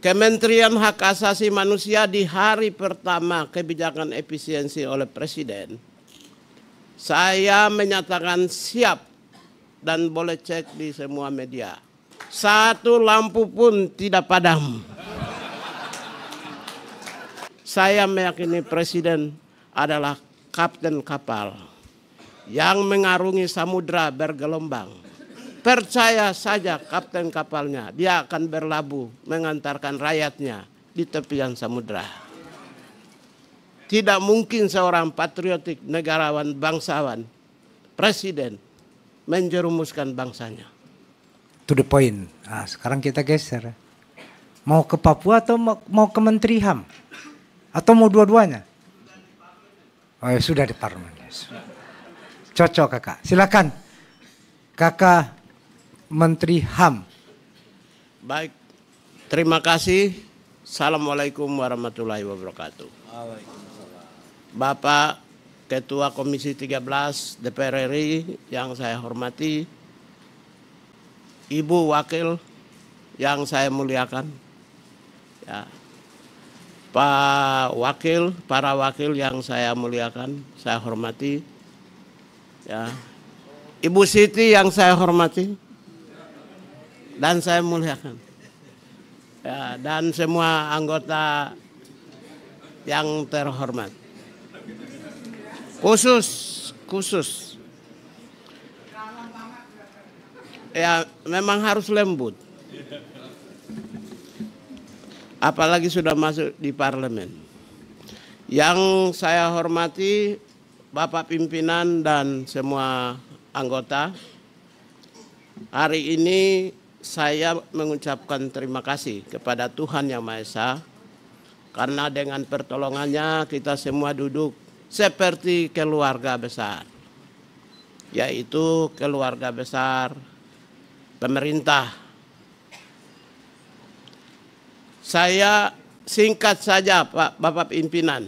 Kementerian Hak Asasi Manusia di hari pertama kebijakan efisiensi oleh Presiden, saya menyatakan siap dan boleh cek di semua media. Satu lampu pun tidak padam. Saya meyakini Presiden adalah kapten kapal yang mengarungi samudra bergelombang. Percaya saja kapten kapalnya, dia akan berlabuh mengantarkan rakyatnya di tepian samudra. Tidak mungkin seorang patriotik, negarawan, bangsawan, presiden menjerumuskan bangsanya. To the point. Nah, sekarang kita geser. Mau ke Papua atau mau ke Menteri HAM? Atau mau dua-duanya? Oh ya sudah di parlemen. Cocok kakak. Silakan. Kakak Menteri HAM. Baik, terima kasih. Assalamualaikum warahmatullahi wabarakatuh. Bapak Ketua Komisi 13 DPR RI yang saya hormati, Ibu Wakil yang saya muliakan, ya, Pak Wakil, para wakil yang saya muliakan, saya hormati, ya, Ibu Siti yang saya hormati dan saya muliakan, ya, dan semua anggota yang terhormat. Khusus ya, memang harus lembut, apalagi sudah masuk di parlemen. Yang saya hormati Bapak pimpinan dan semua anggota, hari ini saya mengucapkan terima kasih kepada Tuhan Yang Maha Esa, karena dengan pertolongannya kita semua duduk seperti keluarga besar, yaitu keluarga besar pemerintah. Saya singkat saja Pak Bapak pimpinan,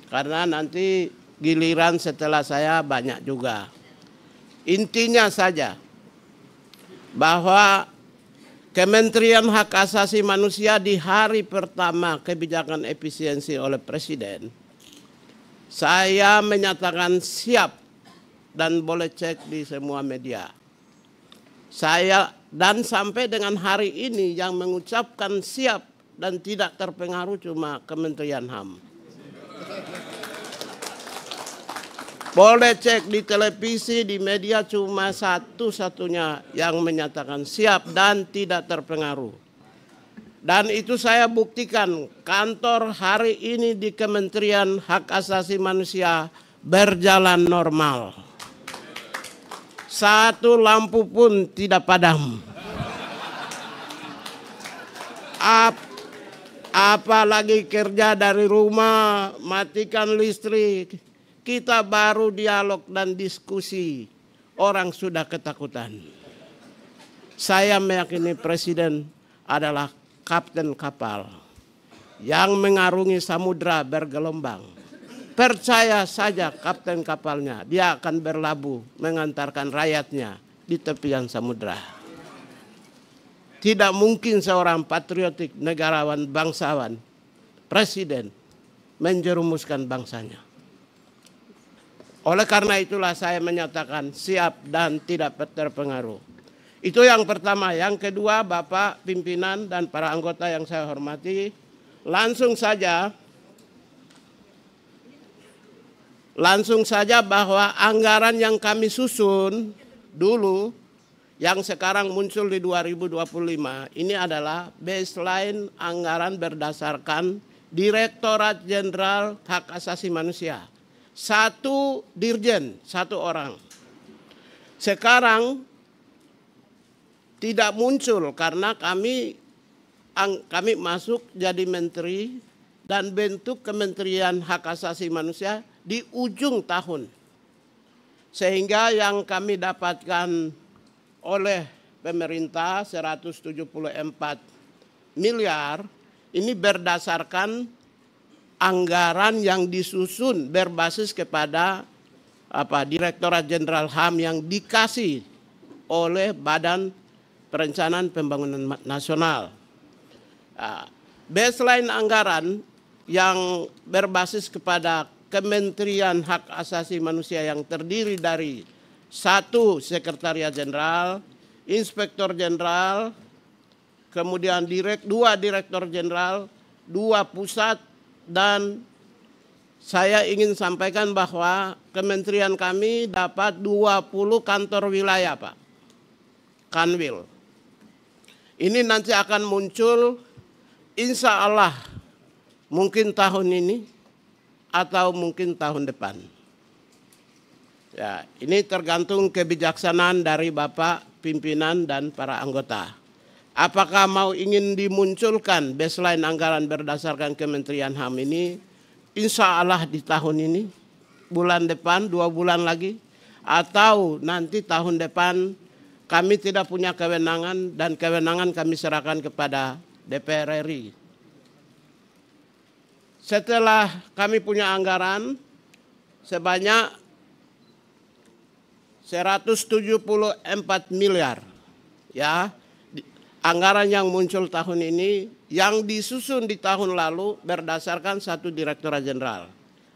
karena nanti giliran setelah saya banyak juga. Intinya saja bahwa Kementerian Hak Asasi Manusia di hari pertama kebijakan efisiensi oleh Presiden, saya menyatakan siap dan boleh cek di semua media. Saya dan sampai dengan hari ini yang mengucapkan siap dan tidak terpengaruh cuma Kementerian HAM. Boleh cek di televisi, di media, cuma satu-satunya yang menyatakan siap dan tidak terpengaruh. Dan itu saya buktikan, kantor hari ini di Kementerian Hak Asasi Manusia berjalan normal. Satu lampu pun tidak padam. Apalagi kerja dari rumah, matikan listrik. Kita baru dialog dan diskusi, orang sudah ketakutan. Saya meyakini Presiden adalah kapten kapal yang mengarungi samudra bergelombang. Percaya saja kapten kapalnya, dia akan berlabuh mengantarkan rakyatnya di tepian samudra. Tidak mungkin seorang patriotik, negarawan, bangsawan, presiden menjerumuskan bangsanya. Oleh karena itulah saya menyatakan siap dan tidak terpengaruh. Itu yang pertama. Yang kedua, Bapak pimpinan dan para anggota yang saya hormati, langsung saja bahwa anggaran yang kami susun dulu, yang sekarang muncul di 2025, ini adalah baseline anggaran berdasarkan Direktorat Jenderal Hak Asasi Manusia. Satu dirjen, satu orang. Sekarang tidak muncul karena kami masuk jadi menteri dan bentuk Kementerian Hak Asasi Manusia di ujung tahun. Sehingga yang kami dapatkan oleh pemerintah 174 miliar ini berdasarkan anggaran yang disusun berbasis kepada Direktorat Jenderal HAM yang dikasih oleh Badan Perencanaan Pembangunan Nasional. Baseline anggaran yang berbasis kepada Kementerian Hak Asasi Manusia yang terdiri dari 1 Sekretariat Jenderal, Inspektur Jenderal, kemudian 2 Direktur Jenderal, 2 pusat, dan saya ingin sampaikan bahwa kementerian kami dapat 20 kantor wilayah, Pak. Kanwil. Ini nanti akan muncul insya Allah mungkin tahun ini atau mungkin tahun depan. Ya, ini tergantung kebijaksanaan dari Bapak pimpinan dan para anggota. Apakah mau ingin dimunculkan baseline anggaran berdasarkan Kementerian HAM ini? Insya Allah di tahun ini, bulan depan, 2 bulan lagi, atau nanti tahun depan kami tidak punya kewenangan dan kewenangan kami serahkan kepada DPR RI. Setelah kami punya anggaran sebanyak 174 miliar, ya, anggaran yang muncul tahun ini yang disusun di tahun lalu berdasarkan 1 Direktorat Jenderal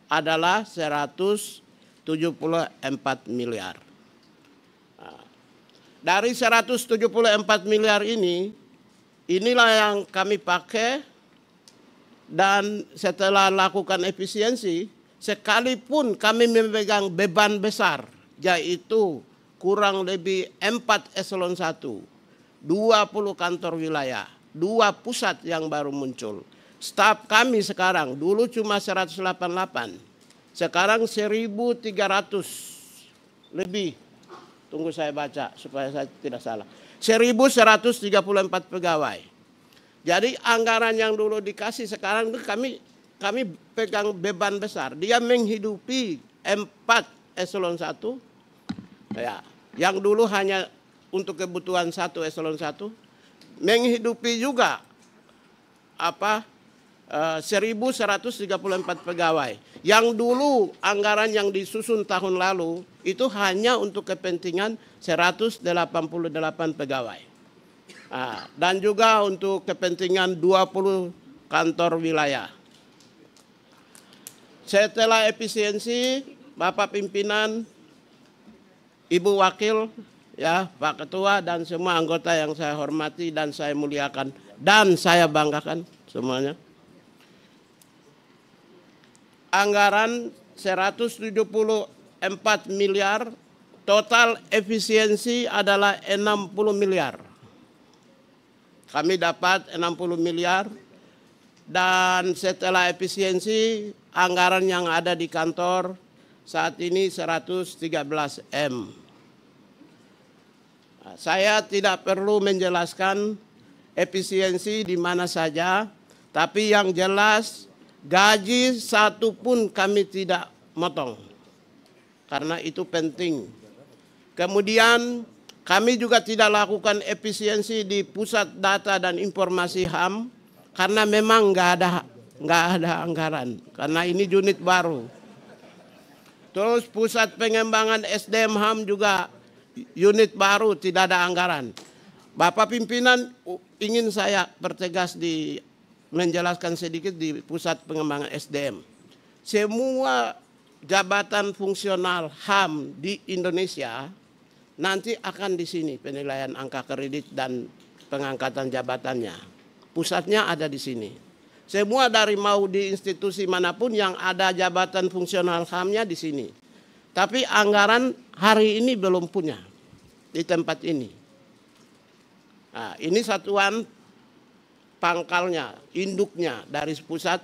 adalah 174 miliar. Dari 174 miliar ini, inilah yang kami pakai, dan setelah lakukan efisiensi, sekalipun kami memegang beban besar, yaitu kurang lebih 4 eselon 1, 20 kantor wilayah, 2 pusat yang baru muncul. Staf kami sekarang, dulu cuma 188, sekarang 1.300 lebih. Tunggu saya baca supaya saya tidak salah. 1.134 pegawai. Jadi anggaran yang dulu dikasih sekarang itu kami pegang beban besar. Dia menghidupi 4 eselon 1. Ya, yang dulu hanya untuk kebutuhan 1 eselon 1, menghidupi juga 1.134 pegawai. Yang dulu anggaran yang disusun tahun lalu itu hanya untuk kepentingan 188 pegawai. Dan juga untuk kepentingan 20 kantor wilayah. Setelah efisiensi, Bapak pimpinan, Ibu Wakil, ya, Pak Ketua dan semua anggota yang saya hormati dan saya muliakan dan saya banggakan semuanya. Anggaran 174 miliar, total efisiensi adalah 60 miliar. Kami dapat 60 miliar dan setelah efisiensi anggaran yang ada di kantor saat ini 113 M. Saya tidak perlu menjelaskan efisiensi di mana saja, tapi yang jelas gaji satu pun kami tidak motong, karena itu penting. Kemudian kami juga tidak lakukan efisiensi di pusat data dan informasi HAM, karena memang nggak ada anggaran, karena ini unit baru. Terus pusat pengembangan SDM HAM juga unit baru, tidak ada anggaran. Bapak pimpinan, ingin saya pertegas menjelaskan sedikit di pusat pengembangan SDM. Semua jabatan fungsional HAM di Indonesia nanti akan di sini penilaian angka kredit dan pengangkatan jabatannya. Pusatnya ada di sini. Semua dari mau di institusi manapun yang ada jabatan fungsional HAM-nya di sini. Tapi anggaran hari ini belum punya di tempat ini. Nah, ini satuan pangkalnya, induknya dari pusat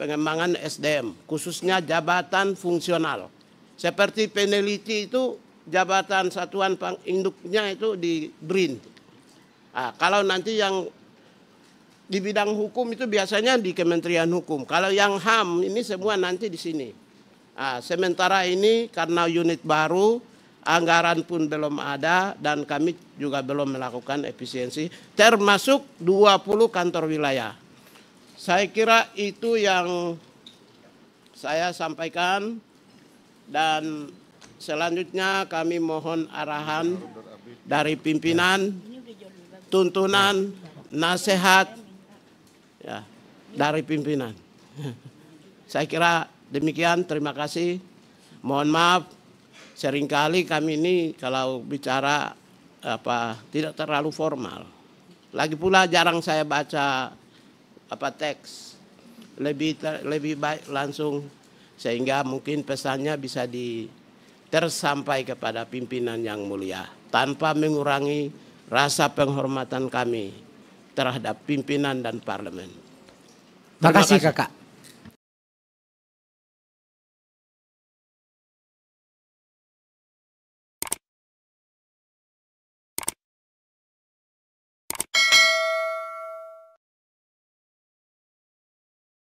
pengembangan SDM, khususnya jabatan fungsional. Seperti peneliti itu jabatan satuan induknya itu di BRIN. Nah, kalau nanti yang di bidang hukum itu biasanya di Kementerian Hukum. Kalau yang HAM ini semua nanti di sini. Nah, sementara ini karena unit baru, anggaran pun belum ada dan kami juga belum melakukan efisiensi, termasuk 20 kantor wilayah. Saya kira itu yang saya sampaikan, dan selanjutnya kami mohon arahan dari pimpinan, tuntunan, nasihat ya, dari pimpinan. Saya kira demikian, terima kasih. Mohon maaf, seringkali kami ini kalau bicara tidak terlalu formal. Lagi pula jarang saya baca teks, lebih baik langsung, sehingga mungkin pesannya bisa tersampai kepada pimpinan yang mulia tanpa mengurangi rasa penghormatan kami terhadap pimpinan dan parlemen. Terima kasih kakak.